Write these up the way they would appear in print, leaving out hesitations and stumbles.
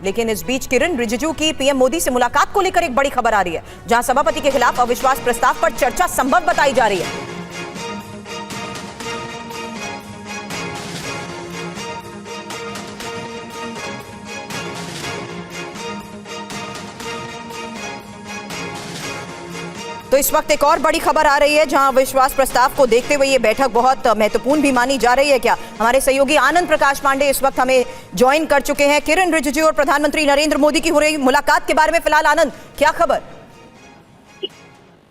लेकिन इस बीच किरण रिजिजू की पीएम मोदी से मुलाकात को लेकर एक बड़ी खबर आ रही है, जहां सभापति के खिलाफ अविश्वास प्रस्ताव पर चर्चा संभव बताई जा रही है। तो इस वक्त एक और बड़ी खबर आ रही है, जहां विश्वास प्रस्ताव को देखते हुए ये बैठक बहुत महत्वपूर्ण भी मानी जा रही है। क्या हमारे सहयोगी आनंद प्रकाश पांडे इस वक्त हमें ज्वाइन कर चुके हैं। किरण रिजिजू और प्रधानमंत्री नरेंद्र मोदी की हो रही मुलाकात के बारे में फिलहाल आनंद, क्या खबर?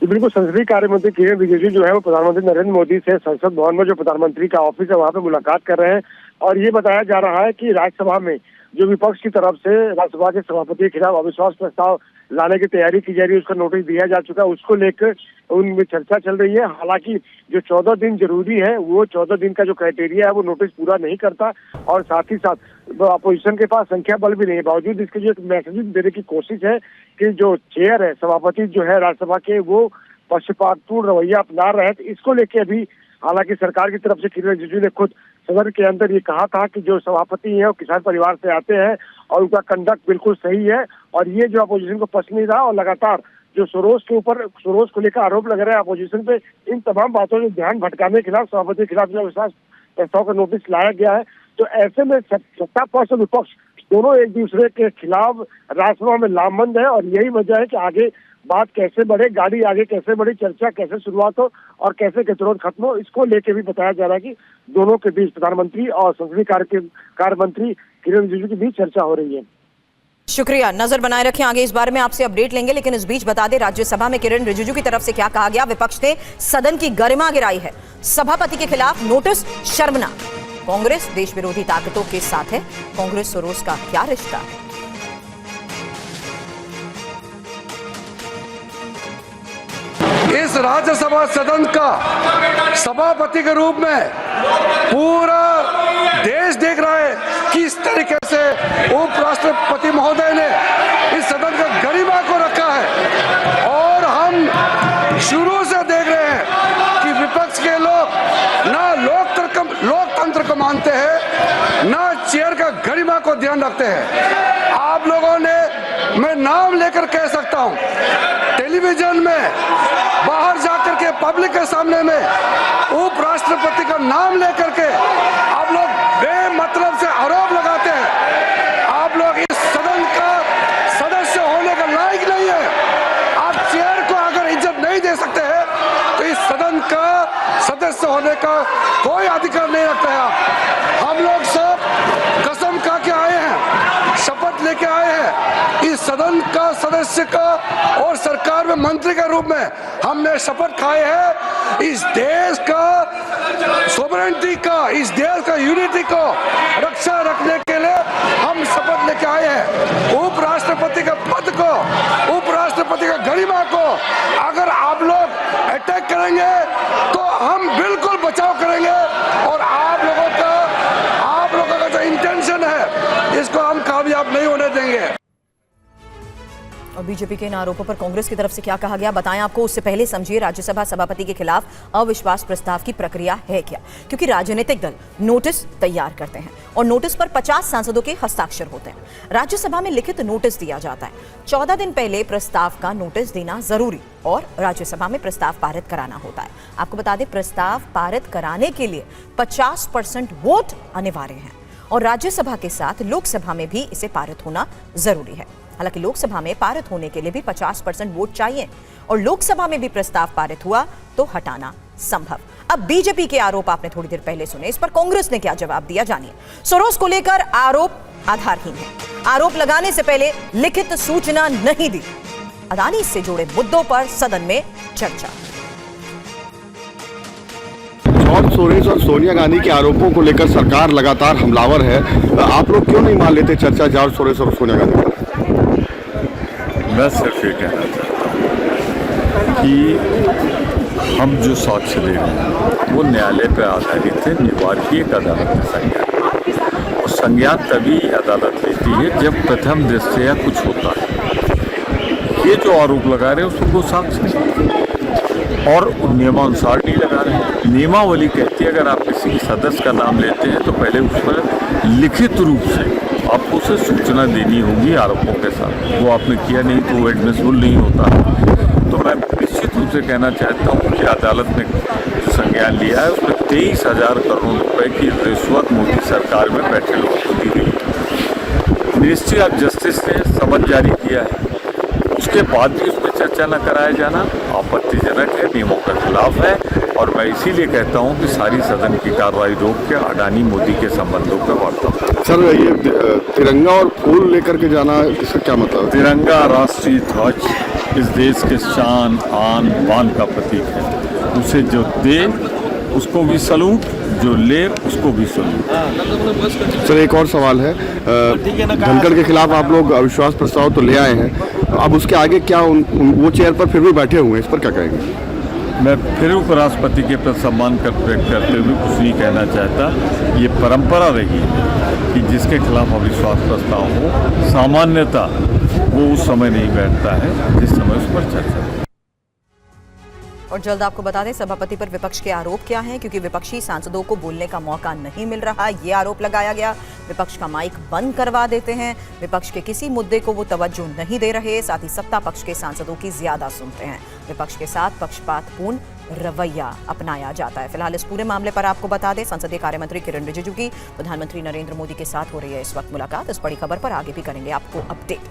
बिल्कुल, संसदीय कार्य मंत्री किरण रिजिजू जो है वो प्रधानमंत्री नरेंद्र मोदी से संसद भवन में जो प्रधानमंत्री का ऑफिस है वहां पे मुलाकात कर रहे हैं। और ये बताया जा रहा है कि राज्यसभा में जो विपक्ष की तरफ से राज्यसभा के सभापति के खिलाफ अविश्वास प्रस्ताव लाने की तैयारी की जा रही है, उसका नोटिस दिया जा चुका है, उसको लेकर उनमें चर्चा चल रही है। हालांकि जो 14 दिन जरूरी है वो 14 दिन का जो क्राइटेरिया है वो नोटिस पूरा नहीं करता, और साथ ही साथ अपोजिशन के पास संख्या बल भी नहीं है। बावजूद इसके जो एक मैसेज देने की कोशिश है कि जो चेयर है, सभापति जो है राज्यसभा के, वो पक्षपातपूर्ण रवैया अपना रहे हैं। तो इसको लेके अभी हालांकि सरकार की तरफ से किरण रिजिजू ने खुद सदन के अंदर ये कहा था कि जो सभापति हैं वो किसान परिवार से आते हैं और उनका कंडक्ट बिल्कुल सही है, और ये जो अपोजिशन को पसंद नहीं रहा, और लगातार जो सोरोस को लेकर आरोप लग रहे हैं अपोजिशन पे, इन तमाम बातों से ध्यान भटकाने के खिलाफ सभापति के खिलाफ जो विश्वास प्रस्ताव का नोटिस लाया गया है। तो ऐसे में सत्ता पक्ष और विपक्ष दोनों एक दूसरे के खिलाफ राज्यसभा में लामबंद है, और यही वजह है कि आगे बात कैसे बढ़े, गाड़ी आगे कैसे बढ़े, चर्चा कैसे शुरुआत हो और कैसे गतिरोध खत्म हो, इसको लेके भी बताया जा रहा है कि दोनों के बीच प्रधानमंत्री और संसदीय कार्य मंत्री किरण रिजिजू के बीच चर्चा हो रही है। शुक्रिया, नजर बनाए रखें, आगे इस बारे में आपसे अपडेट लेंगे। लेकिन इस बीच बता दें, राज्यसभा में किरण रिजिजू की तरफ से क्या कहा गया। विपक्ष ने सदन की गरिमा गिराई है, सभापति के खिलाफ नोटिस शर्मनाक, कांग्रेस देश विरोधी ताकतों के साथ है, कांग्रेस सोरोस का क्या रिश्ता है। इस राज्यसभा सदन का सभापति के रूप में पूरा देश देख रहा है कि इस तरीके से उपराष्ट्रपति महोदय ने इस सदन का गरिमा को रखा है। और हम शुरू से देख रहे हैं कि विपक्ष के लोग ना लोकतंत्र को मानते हैं, ना चेयर का गरिमा को ध्यान रखते हैं। आप लोगों ने, मैं नाम लेकर कह सकता हूं, टेलीविजन में बाहर जाकर के पब्लिक के सामने में उपराष्ट्रपति का नाम लेकर के आप लोग बेमतलब से आरोप लगाते हैं। आप लोग इस सदन का सदस्य होने का लायक नहीं है। आप चेयर को अगर इज्जत नहीं दे सकते हैं तो इस सदन का सदस्य होने का कोई अधिकार नहीं रखते हैं। हम लोग सब कसम खा के आए हैं, शपथ लेके आए हैं, इस सदन का सदस्य का और सरकार में मंत्री के रूप में हमने शपथ खाए हैं इस देश का सोवरेनिटी का, इस देश का यूनिटी को रक्षा रखने के लिए हम शपथ लेके आए हैं। उपराष्ट्रपति के पद को, उपराष्ट्रपति का गरिमा को अगर आप लोग अटैक करेंगे तो हम बिल्कुल बचाव करेंगे, और आप लोगों का जो इंटेंशन है इसको हम कामयाब नहीं होने देंगे। और बीजेपी के इन आरोपों पर कांग्रेस की तरफ से क्या कहा गया बताएं आपको। उससे पहले समझिए राज्यसभा सभापति के खिलाफ अविश्वास प्रस्ताव की प्रक्रिया है क्या, क्योंकि राजनीतिक दल नोटिस तैयार करते हैं और नोटिस पर 50 सांसदों के हस्ताक्षर होते हैं। राज्यसभा में लिखित नोटिस दिया जाता है। 14 दिन पहले प्रस्ताव का नोटिस देना जरूरी और राज्यसभा में प्रस्ताव पारित कराना होता है। आपको बता दें, प्रस्ताव पारित कराने के लिए 50% वोट अनिवार्य है और राज्यसभा के साथ लोकसभा में भी इसे पारित होना जरूरी है। हालांकि लोकसभा में पारित होने के लिए भी 50% वोट चाहिए और लोकसभा में भी प्रस्ताव पारित हुआ तो हटाना संभव। अब बीजेपी के आरोप आपने थोड़ी देर पहले सुने, इस पर कांग्रेस ने क्या जवाब दिया जानिए। सोरोस को लेकर आरोप आधारहीन है, आरोप लगाने से पहले लिखित सूचना नहीं दी। अदानी से जुड़े मुद्दों पर सदन में चर्चा। जॉर्ज सोरोस और सोनिया गांधी के आरोपों को लेकर सरकार लगातार हमलावर है। आप लोग क्यों नहीं मान लेते चर्चा जॉर्ज सोरोस और सोनिया गांधी पर? मैं सिर्फ ये कहना चाहता हूँ कि हम जो साक्ष्य दे रहे हैं वो न्यायालय पर आधारित है, निवार्यक अदालत में संज्ञान, और संज्ञान तभी अदालत लेती है जब प्रथम दृष्टया कुछ होता है। ये जो आरोप लगा रहे हैं उसको साक्ष्य और नियमानुसार नहीं लगा रहे। नियमावली कहती है अगर आप किसी सदस्य का नाम लेते हैं तो पहले उस पर लिखित रूप से आपको उसे सूचना देनी होगी आरोपों के साथ। वो आपने किया नहीं तो वो एडमिसिबल नहीं होता। तो मैं निश्चित रूप से कहना चाहता हूँ कि अदालत ने जो संज्ञान लिया है उसमें 23,000 करोड़ रुपए की रिश्वत मोदी सरकार में बैठे लोगों को दी गई। मिनिस्ट्री ऑफ जस्टिस ने समन जारी किया है, उसके बाद भी उसमें चर्चा न कराया जाना आपत्तिजनक है, नियमों के खिलाफ है। और मैं इसीलिए कहता हूं कि सारी सदन की कार्रवाई रोक के अडानी मोदी के संबंधों पर वार्ता हो। सर, ये तिरंगा और फूल लेकर के जाना, इसका क्या मतलब? तिरंगा राष्ट्रीय ध्वज इस देश के शान आन बान का प्रतीक है। उसे जो दे उसको भी सलूट, जो ले उसको भी सलूट। सर, एक और सवाल है, धनखड़ के खिलाफ आप लोग अविश्वास प्रस्ताव तो ले आए हैं, अब उसके आगे क्या वो चेयर पर फिर भी बैठे हुए हैं, इस पर क्या कहेंगे? मैं फिर उपराष्ट्रपति के प्रति सम्मान व्यक्त करते हुए कुछ नहीं कहना चाहता। ये परंपरा रही है कि जिसके खिलाफ अविश्वास प्रस्ताव हो सामान्यतः वो उस समय नहीं बैठता है जिस समय उस पर चर्चा हो। और जल्द आपको बता दें सभापति पर विपक्ष के आरोप क्या हैं, क्योंकि विपक्षी सांसदों को बोलने का मौका नहीं मिल रहा, ये आरोप लगाया गया। विपक्ष का माइक बंद करवा देते हैं, विपक्ष के किसी मुद्दे को वो तवज्जो नहीं दे रहे, साथ ही सत्ता पक्ष के सांसदों की ज्यादा सुनते हैं। विपक्ष के साथ पक्षपातपूर्ण रवैया अपनाया जाता है। फिलहाल इस पूरे मामले पर आपको बता दें संसदीय कार्य मंत्री किरण रिजिजू की प्रधानमंत्री नरेंद्र मोदी के साथ हो रही है इस वक्त मुलाकात। इस बड़ी खबर पर आगे भी करेंगे आपको अपडेट।